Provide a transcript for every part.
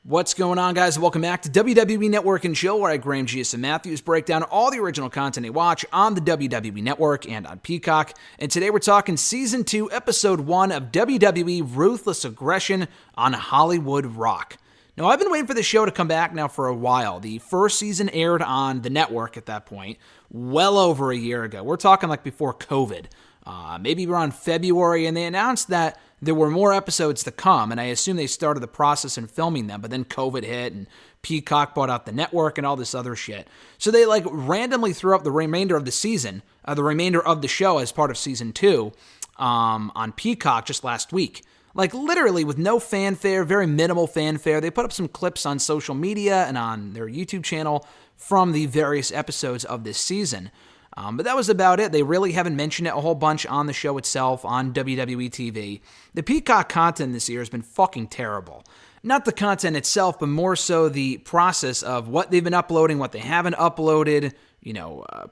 What's going on, guys? Welcome back to WWE Network and Chill, where I, Graham G.S. and Matthews, break down all the original content you watch on the WWE Network and on Peacock. And today we're talking Season 2, Episode 1 of WWE Ruthless Aggression on Hollywood Rock. Now, I've been waiting for the show to come back now for a while. The first season aired on the network at that point, well over a year ago. We're talking like before COVID. Maybe around February, and they announced that there were more episodes to come, and I assume they started the process in filming them, but then COVID hit, and Peacock bought out the network and all this other shit. So they randomly threw up the remainder of the season, the remainder of the show as part of Season 2 on Peacock just last week. Literally with no fanfare, very minimal fanfare. They put up some clips on social media and on their YouTube channel from the various episodes of this season. But that was about it. They really haven't mentioned it a whole bunch on the show itself, on WWE TV. The Peacock content this year has been fucking terrible. Not the content itself, but more so the process of what they've been uploading, what they haven't uploaded,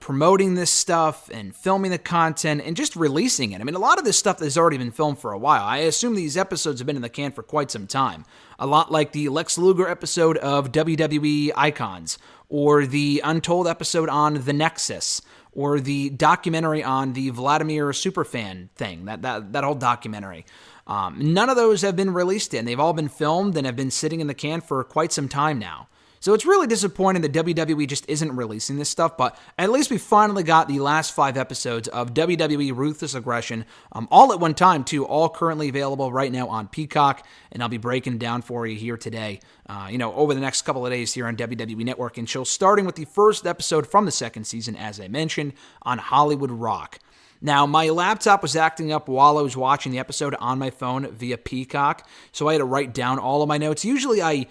promoting this stuff and filming the content and just releasing it. I mean, a lot of this stuff has already been filmed for a while. I assume these episodes have been in the can for quite some time. A lot like the Lex Luger episode of WWE Icons, or the Untold episode on The Nexus, or the documentary on the Vladimir Superfan thing, that whole documentary. None of those have been released yet, and they've all been filmed and have been sitting in the can for quite some time now. So it's really disappointing that WWE just isn't releasing this stuff, but at least we finally got the last 5 episodes of WWE Ruthless Aggression, all at one time too, all currently available right now on Peacock, and I'll be breaking down for you here today, over the next couple of days here on WWE Network and Chill, starting with the first episode from the second season, as I mentioned, on Hollywood Rock. Now, my laptop was acting up while I was watching the episode on my phone via Peacock, so I had to write down all of my notes. Usually I,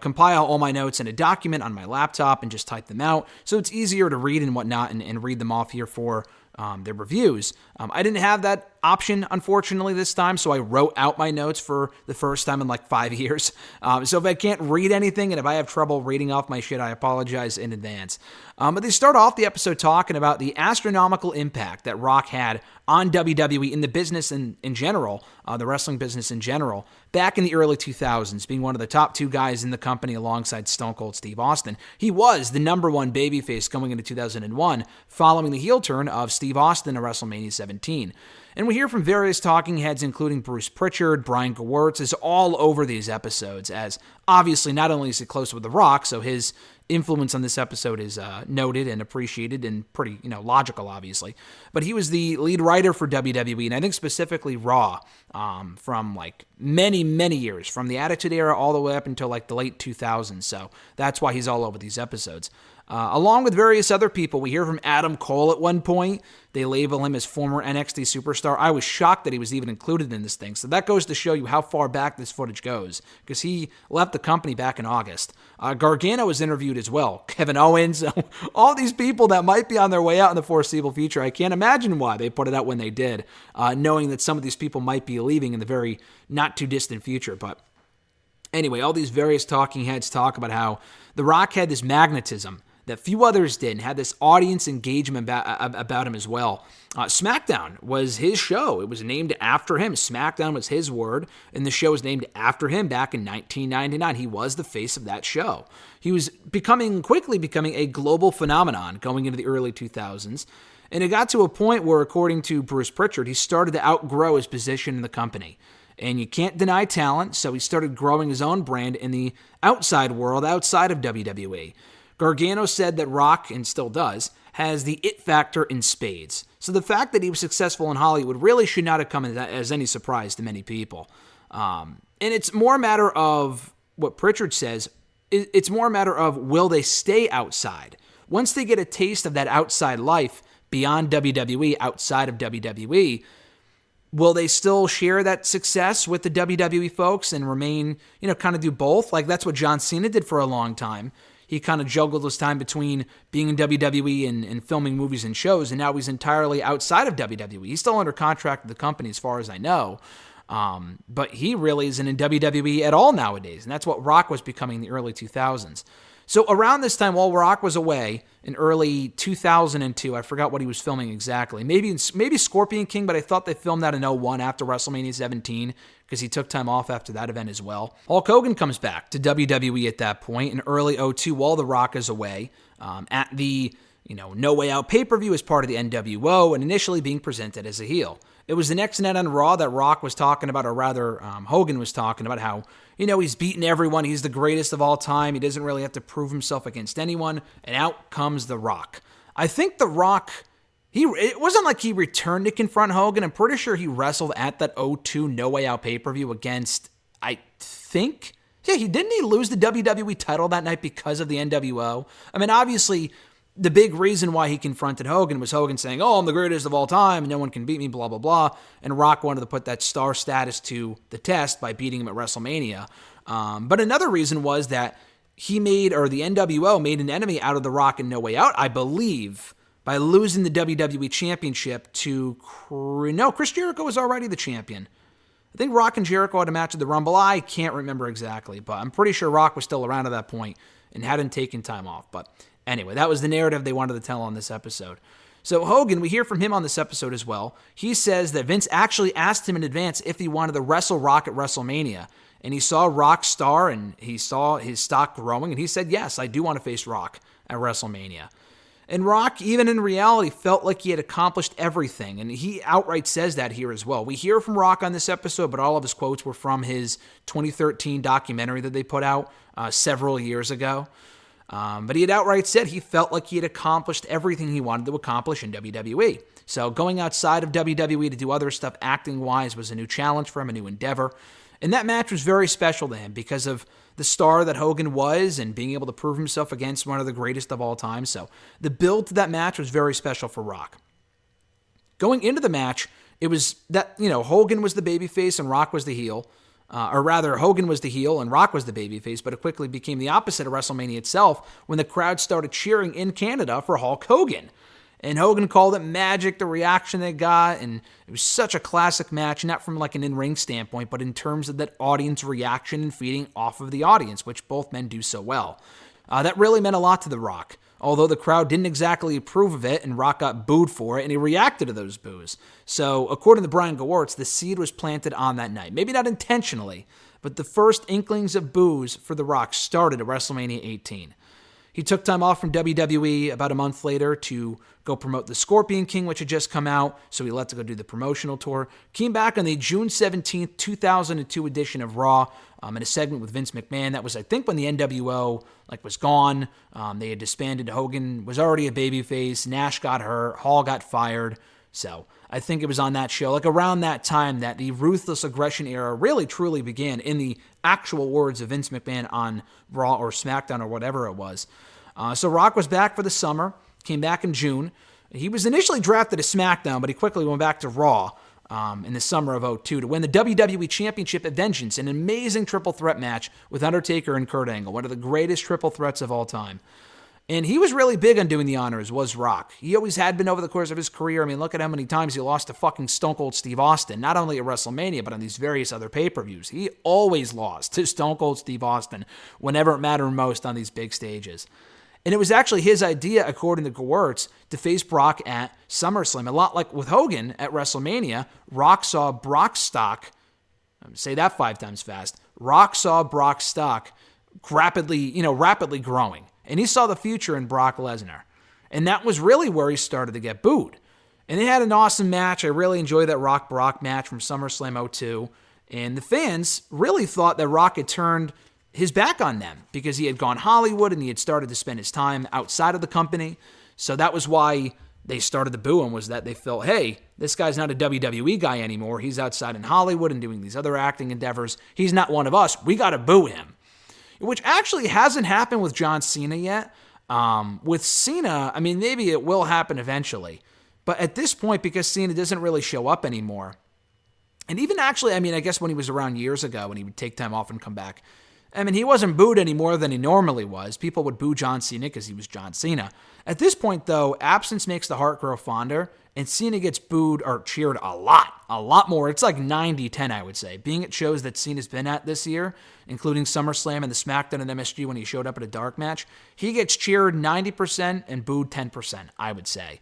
compile all my notes in a document on my laptop and just type them out, so it's easier to read and whatnot and read them off here for their reviews. I didn't have that option, unfortunately, this time, so I wrote out my notes for the first time in 5 years. So if I can't read anything and if I have trouble reading off my shit, I apologize in advance. But they start off the episode talking about the astronomical impact that Rock had on WWE in the business in general, the wrestling business in general, back in the early 2000s, being one of the top 2 guys in the company alongside Stone Cold Steve Austin. He was the number 1 babyface going into 2001, following the heel turn of Steve Austin at WrestleMania 17. And we hear from various talking heads, including Bruce Pritchard, Brian Gewirtz, is all over these episodes, as obviously not only is he close with The Rock, so his influence on this episode is noted and appreciated and pretty, logical, obviously. But he was the lead writer for WWE, and I think specifically Raw, from many, many years, from the Attitude Era all the way up until the late 2000s. So that's why he's all over these episodes. Along with various other people, we hear from Adam Cole at one point. They label him as former NXT superstar. I was shocked that he was even included in this thing. So that goes to show you how far back this footage goes, because he left the company back in August. Gargano was interviewed as well. Kevin Owens, all these people that might be on their way out in the foreseeable future. I can't imagine why they put it out when they did, knowing that some of these people might be leaving in the very not too distant future. But anyway, all these various talking heads talk about how The Rock had this magnetism that few others did, and had this audience engagement about him as well. SmackDown was his show. It was named after him. SmackDown was his word, and the show was named after him back in 1999. He was the face of that show. He was quickly becoming a global phenomenon going into the early 2000s, and it got to a point where, according to Bruce Pritchard, he started to outgrow his position in the company. And you can't deny talent, so he started growing his own brand in the outside world, outside of WWE. Gargano said that Rock, and still does, has the it factor in spades. So the fact that he was successful in Hollywood really should not have come as any surprise to many people. And it's more a matter of what Pritchard says. It's more a matter of, will they stay outside? Once they get a taste of that outside life beyond WWE, outside of WWE, will they still share that success with the WWE folks and remain, kind of do both? That's what John Cena did for a long time. He kind of juggled his time between being in WWE and filming movies and shows, and now he's entirely outside of WWE. He's still under contract with the company as far as I know. But he really isn't in WWE at all nowadays, and that's what Rock was becoming in the early 2000s. So around this time, while Rock was away in early 2002, I forgot what he was filming exactly. Maybe Scorpion King, but I thought they filmed that in 2001 after WrestleMania 17 because he took time off after that event as well. Hulk Hogan comes back to WWE at that point in early 2002 while The Rock is away at the No Way Out pay-per-view as part of the NWO and initially being presented as a heel. It was the next night on Raw that Rock was talking about, or rather Hogan was talking about how, he's beaten everyone. He's the greatest of all time. He doesn't really have to prove himself against anyone. And out comes The Rock. I think The Rock, it wasn't like he returned to confront Hogan. I'm pretty sure he wrestled at that 2002 No Way Out pay-per-view against, I think, didn't he lose the WWE title that night because of the NWO? I mean, obviously, the big reason why he confronted Hogan was Hogan saying, I'm the greatest of all time, and no one can beat me, blah, blah, blah. And Rock wanted to put that star status to the test by beating him at WrestleMania. But another reason was that the NWO made an enemy out of The Rock in No Way Out, I believe, by losing the WWE Championship to... No, Chris Jericho was already the champion. I think Rock and Jericho had a match at the Rumble. I can't remember exactly, but I'm pretty sure Rock was still around at that point and hadn't taken time off. But anyway, that was the narrative they wanted to tell on this episode. So Hogan, we hear from him on this episode as well. He says that Vince actually asked him in advance if he wanted to wrestle Rock at WrestleMania. And he saw Rock's star and he saw his stock growing. And he said, yes, I do want to face Rock at WrestleMania. And Rock, even in reality, felt like he had accomplished everything. And he outright says that here as well. We hear from Rock on this episode, but all of his quotes were from his 2013 documentary that they put out several years ago. But he had outright said he felt like he had accomplished everything he wanted to accomplish in WWE. So going outside of WWE to do other stuff acting-wise was a new challenge for him, a new endeavor. And that match was very special to him because of the star that Hogan was and being able to prove himself against one of the greatest of all time. So the build to that match was very special for Rock. Going into the match, it was that, Hogan was the babyface and Rock was the heel. Or rather, Hogan was the heel and Rock was the babyface, but it quickly became the opposite of WrestleMania itself when the crowd started cheering in Canada for Hulk Hogan. And Hogan called it magic, the reaction they got, and it was such a classic match, not from like an in-ring standpoint, but in terms of that audience reaction and feeding off of the audience, which both men do so well. That really meant a lot to The Rock, although the crowd didn't exactly approve of it, and Rock got booed for it, and he reacted to those boos. So, according to Brian Gewirtz, the seed was planted on that night. Maybe not intentionally, but the first inklings of boos for The Rock started at WrestleMania 18. He took time off from WWE about a month later to go promote the Scorpion King, which had just come out, so he left to go do the promotional tour. Came back on the June 17th, 2002 edition of Raw in a segment with Vince McMahon. That was, I think, when the NWO was gone. They had disbanded. Hogan was already a babyface. Nash got hurt. Hall got fired. So I think it was on that show, around that time, that the Ruthless Aggression era really truly began, in the actual words of Vince McMahon on Raw or SmackDown or whatever it was. So Rock was back for the summer, came back in June. He was initially drafted to SmackDown, but he quickly went back to Raw in the summer of 2002 to win the WWE Championship at Vengeance, an amazing triple threat match with Undertaker and Kurt Angle, one of the greatest triple threats of all time. And he was really big on doing the honors, was Rock. He always had been over the course of his career. I mean, look at how many times he lost to fucking Stone Cold Steve Austin, not only at WrestleMania, but on these various other pay-per-views. He always lost to Stone Cold Steve Austin whenever it mattered most on these big stages. And it was actually his idea, according to Gewirtz, to face Brock at SummerSlam. A lot like with Hogan at WrestleMania, Rock saw Brock's stock, say that 5 times fast, Rock saw Brock's stock rapidly growing. And he saw the future in Brock Lesnar. And that was really where he started to get booed. And they had an awesome match. I really enjoyed that Rock-Brock match from SummerSlam 2002. And the fans really thought that Rock had turned his back on them because he had gone Hollywood and he had started to spend his time outside of the company. So that was why they started to boo him, was that they felt, hey, this guy's not a WWE guy anymore. He's outside in Hollywood and doing these other acting endeavors. He's not one of us. We got to boo him. Which actually hasn't happened with John Cena yet. With Cena, I mean, maybe it will happen eventually. But at this point, because Cena doesn't really show up anymore, and even actually, I mean, I guess when he was around years ago when he would take time off and come back, I mean, he wasn't booed any more than he normally was. People would boo John Cena because he was John Cena. At this point, though, absence makes the heart grow fonder, and Cena gets booed or cheered a lot more. It's like 90-10, I would say. Being at shows that Cena's been at this year, including SummerSlam and the SmackDown and MSG when he showed up at a dark match, he gets cheered 90% and booed 10%, I would say.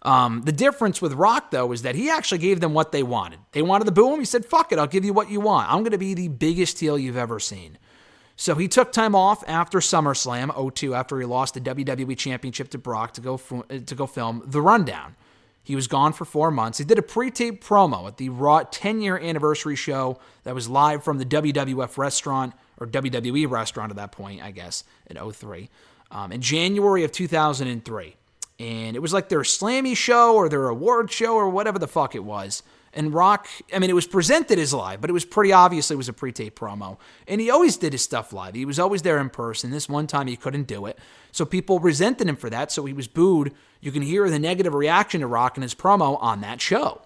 The difference with Rock, though, is that he actually gave them what they wanted. They wanted to boo him. He said, fuck it, I'll give you what you want. I'm going to be the biggest heel you've ever seen. So he took time off after SummerSlam 2002, after he lost the WWE Championship to Brock to go film The Rundown. He was gone for 4 months. He did a pre-taped promo at the Raw 10-year anniversary show that was live from the WWF restaurant, or WWE restaurant at that point, I guess, in 2003, in January of 2003. And it was like their Slammy show or their award show or whatever the fuck it was. And Rock, I mean, it was presented as live, but it was pretty obviously it was a pre-tape promo. And he always did his stuff live. He was always there in person. This one time he couldn't do it. So people resented him for that, so he was booed. You can hear the negative reaction to Rock in his promo on that show.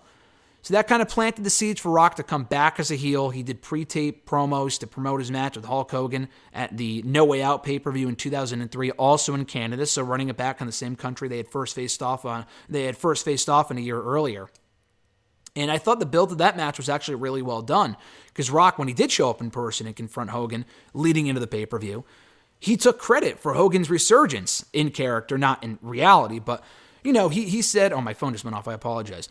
So that kind of planted the seeds for Rock to come back as a heel. He did pre-tape promos to promote his match with Hulk Hogan at the No Way Out pay-per-view in 2003, also in Canada, so running it back in the same country they had first faced off in a year earlier. And I thought the build of that match was actually really well done, because Rock, when he did show up in person and confront Hogan leading into the pay-per-view, he took credit for Hogan's resurgence in character, not in reality. But, you know, he said, oh, my phone just went off, I apologize.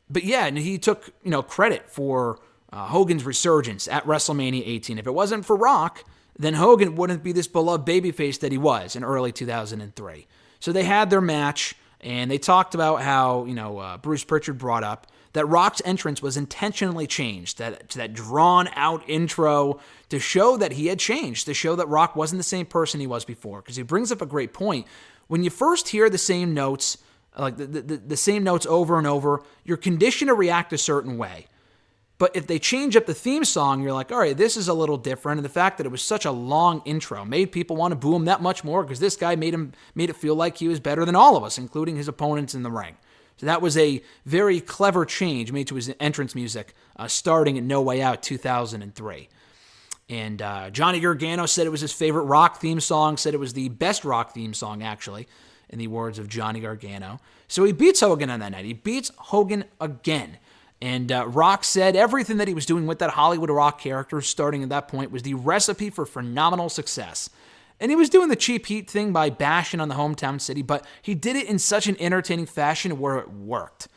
But yeah, and he took, credit for Hogan's resurgence at WrestleMania 18. If it wasn't for Rock, then Hogan wouldn't be this beloved babyface that he was in early 2003. So they had their match, and they talked about how, Bruce Pritchard brought up that Rock's entrance was intentionally changed, that drawn-out intro to show that he had changed, to show that Rock wasn't the same person he was before. Because he brings up a great point. When you first hear the same notes, like the same notes over and over, you're conditioned to react a certain way. But if they change up the theme song, you're like, all right, this is a little different. And the fact that it was such a long intro made people want to boo him that much more, because this guy made it feel like he was better than all of us, including his opponents in the ring. So that was a very clever change made to his entrance music, starting at No Way Out 2003. And Johnny Gargano said it was his favorite Rock theme song, said it was the best Rock theme song, actually, in the words of Johnny Gargano. So he beats Hogan on that night. He beats Hogan again. And Rock said everything that he was doing with that Hollywood Rock character starting at that point was the recipe for phenomenal success. And he was doing the cheap heat thing by bashing on the hometown city, but he did it in such an entertaining fashion where it worked.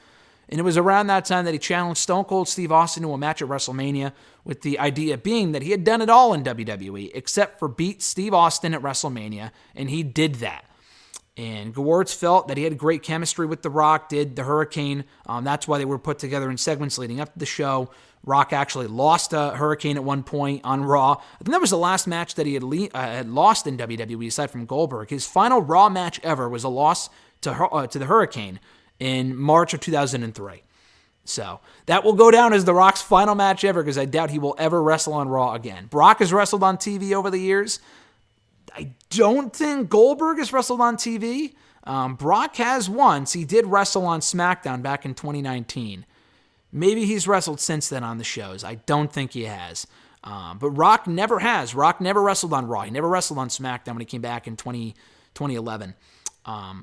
And it was around that time that he challenged Stone Cold Steve Austin to a match at WrestleMania, with the idea being that he had done it all in WWE except for beat Steve Austin at WrestleMania, and he did that. And Gewurz felt that he had great chemistry with The Rock, did the Hurricane. That's why they were put together in segments leading up to the show. Rock actually lost a Hurricane at one point on Raw. I think that was the last match that he had lost in WWE, aside from Goldberg. His final Raw match ever was a loss to the Hurricane in March of 2003. So that will go down as The Rock's final match ever, because I doubt he will ever wrestle on Raw again. Brock has wrestled on TV over the years. I don't think Goldberg has wrestled on TV. Brock has once. He did wrestle on SmackDown back in 2019. Maybe he's wrestled since then on the shows. I don't think he has. But Rock never has. Rock never wrestled on Raw. He never wrestled on SmackDown when he came back in 2011.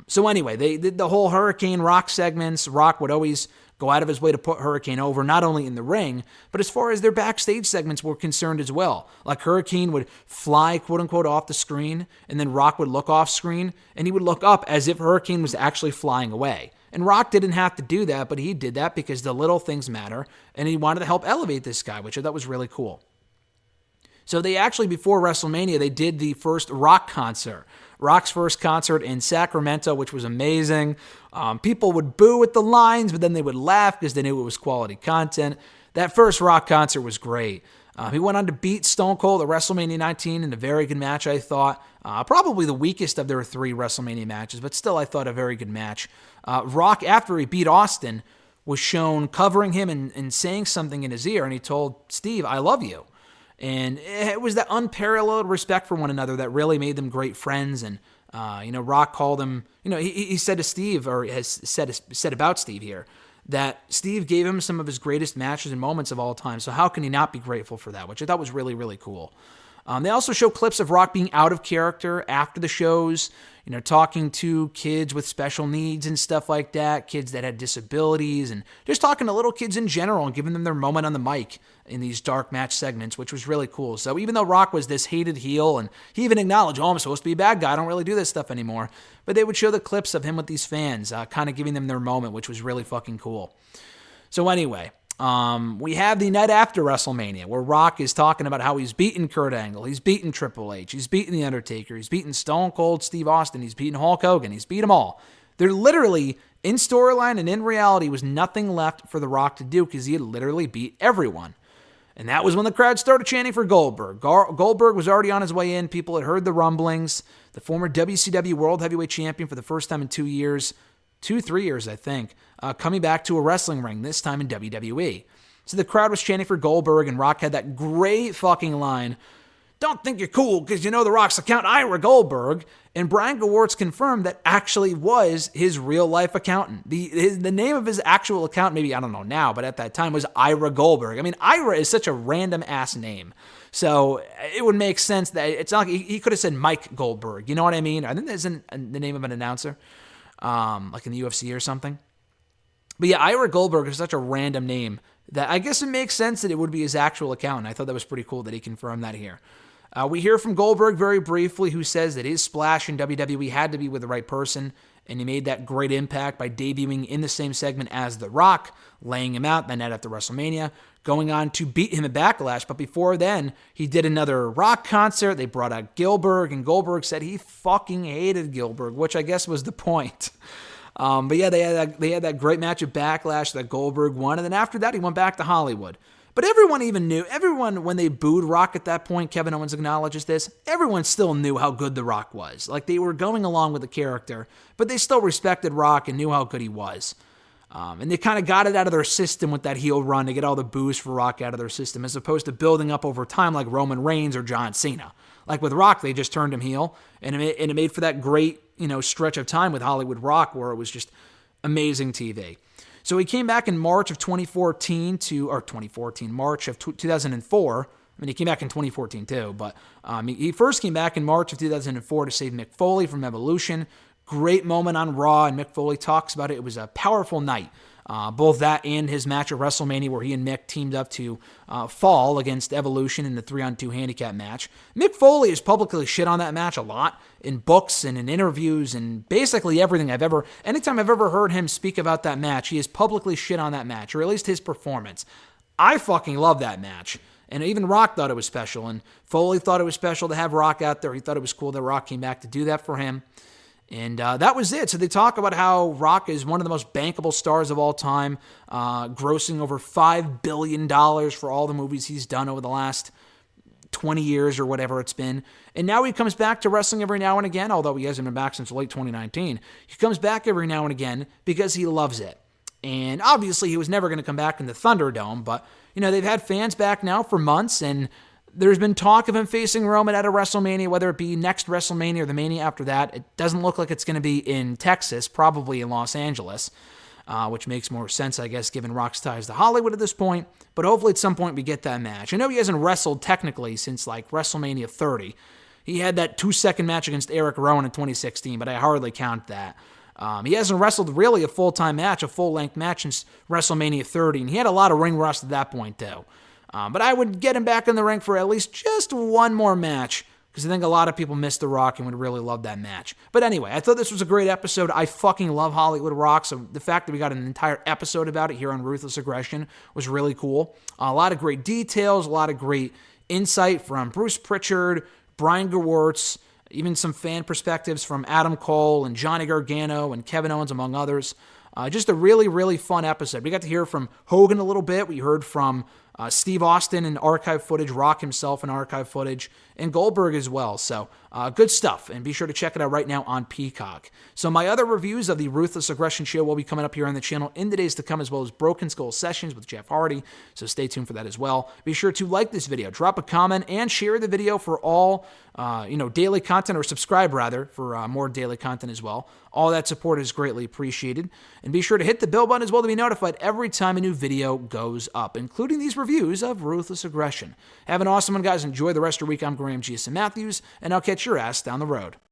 So anyway, they did the whole Hurricane Rock segments. Rock would always go out of his way to put Hurricane over, not only in the ring, but as far as their backstage segments were concerned as well. Like Hurricane would fly, quote-unquote, off the screen, and then Rock would look off screen, and he would look up as if Hurricane was actually flying away. And Rock didn't have to do that, but he did that because the little things matter, and he wanted to help elevate this guy, which I thought was really cool. So they actually, before WrestleMania, they did the first Rock concert. Rock's first concert in Sacramento, which was amazing. People would boo at the lines, but then they would laugh because they knew it was quality content. That first Rock concert was great. He went on to beat Stone Cold at WrestleMania 19 in a very good match, I thought. Probably the weakest of their 3 WrestleMania matches, but still I thought a very good match. Rock, after he beat Austin, was shown covering him and saying something in his ear, and he told Steve, "I love you." And it was that unparalleled respect for one another that really made them great friends. And, Rock called him, he said to Steve, or has said about Steve here, that Steve gave him some of his greatest matches and moments of all time. So how can he not be grateful for that, which I thought was really, really cool. They also show clips of Rock being out of character after the shows, talking to kids with special needs and stuff like that, kids that had disabilities, and just talking to little kids in general and giving them their moment on the mic in these dark match segments, which was really cool. So even though Rock was this hated heel, and he even acknowledged, I'm supposed to be a bad guy, I don't really do this stuff anymore, but they would show the clips of him with these fans, kind of giving them their moment, which was really fucking cool. So anyway, we have the night after WrestleMania where Rock is talking about how he's beaten Kurt Angle, he's beaten Triple H, he's beaten The Undertaker, he's beaten Stone Cold Steve Austin, he's beaten Hulk Hogan, he's beat them all. There literally, in storyline and in reality, was nothing left for The Rock to do because he had literally beat everyone. And that was when the crowd started chanting for Goldberg. Goldberg was already on his way in. People had heard the rumblings. The former WCW World Heavyweight Champion for the first time in 3 years, I think, coming back to a wrestling ring, this time in WWE. So the crowd was chanting for Goldberg, and Rock had that great fucking line, "Don't think you're cool because you know The Rock's account, Ira Goldberg." And Brian Gewirtz confirmed that actually was his real-life accountant. The name of his actual account, maybe, I don't know now, but at that time was Ira Goldberg. I mean, Ira is such a random-ass name. So it would make sense that it's not like he could have said Mike Goldberg. You know what I mean? I think that's the name of an announcer, like in the UFC or something. But yeah, Ira Goldberg is such a random name that I guess it makes sense that it would be his actual account. I thought that was pretty cool that he confirmed that here. We hear from Goldberg very briefly, who says that his splash in WWE had to be with the right person, and he made that great impact by debuting in the same segment as The Rock, laying him out the night after WrestleMania, going on to beat him at Backlash. But before then, he did another Rock concert. They brought out Gilbert, and Goldberg said he fucking hated Gilbert, which I guess was the point. But yeah, they had that great match at Backlash that Goldberg won, and then after that, he went back to Hollywood. But everyone, when they booed Rock at that point, Kevin Owens acknowledges this, everyone still knew how good The Rock was. Like, they were going along with the character, but they still respected Rock and knew how good he was. And they kind of got it out of their system with that heel run to get all the boos for Rock out of their system, as opposed to building up over time like Roman Reigns or John Cena. Like with Rock, they just turned him heel, and it made for that great, stretch of time with Hollywood Rock where it was just amazing TV. So he came back in March of 2014, March of 2004. I mean, he came back in 2014 too, but he first came back in March of 2004 to save Mick Foley from Evolution. Great moment on Raw, and Mick Foley talks about it. It was a powerful night. Both that and his match at WrestleMania where he and Mick teamed up to fall against Evolution in the 3-on-2 handicap match. Mick Foley has publicly shit on that match a lot in books and in interviews and basically everything anytime I've ever heard him speak about that match, he has publicly shit on that match, or at least his performance. I fucking love that match. And even Rock thought it was special, and Foley thought it was special to have Rock out there. He thought it was cool that Rock came back to do that for him. And that was it. So they talk about how Rock is one of the most bankable stars of all time, grossing over $5 billion for all the movies he's done over the last 20 years or whatever it's been. And now he comes back to wrestling every now and again, although he hasn't been back since late 2019. He comes back every now and again because he loves it. And obviously he was never going to come back in the Thunderdome, but they've had fans back now for months, and there's been talk of him facing Roman at a WrestleMania, whether it be next WrestleMania or the Mania after that. It doesn't look like it's going to be in Texas, probably in Los Angeles, which makes more sense, I guess, given Rock's ties to Hollywood at this point. But hopefully at some point we get that match. I know he hasn't wrestled technically since like WrestleMania 30. He had that 2-second match against Eric Rowan in 2016, but I hardly count that. He hasn't wrestled really a full-time match, a full-length match since WrestleMania 30, and he had a lot of ring rust at that point, too. But I would get him back in the ring for at least just one more match, because I think a lot of people miss The Rock and would really love that match. But anyway, I thought this was a great episode. I fucking love Hollywood Rock, so the fact that we got an entire episode about it here on Ruthless Aggression was really cool. A lot of great details, a lot of great insight from Bruce Pritchard, Brian Gewirtz, even some fan perspectives from Adam Cole and Johnny Gargano and Kevin Owens, among others. Just a really, really fun episode. We got to hear from Hogan a little bit. We heard from Steve Austin in archive footage, Rock himself in archive footage, and Goldberg as well. So good stuff, and be sure to check it out right now on Peacock. So my other reviews of the Ruthless Aggression show will be coming up here on the channel in the days to come, as well as Broken Skull Sessions with Jeff Hardy, so stay tuned for that as well. Be sure to like this video, drop a comment, and share the video for all daily content, or subscribe rather, for more daily content as well. All that support is greatly appreciated. And be sure to hit the bell button as well to be notified every time a new video goes up, including these reviews of Ruthless Aggression. Have an awesome one, guys. Enjoy the rest of your week. I'm Graham G.S. Matthews, and I'll catch your ass down the road.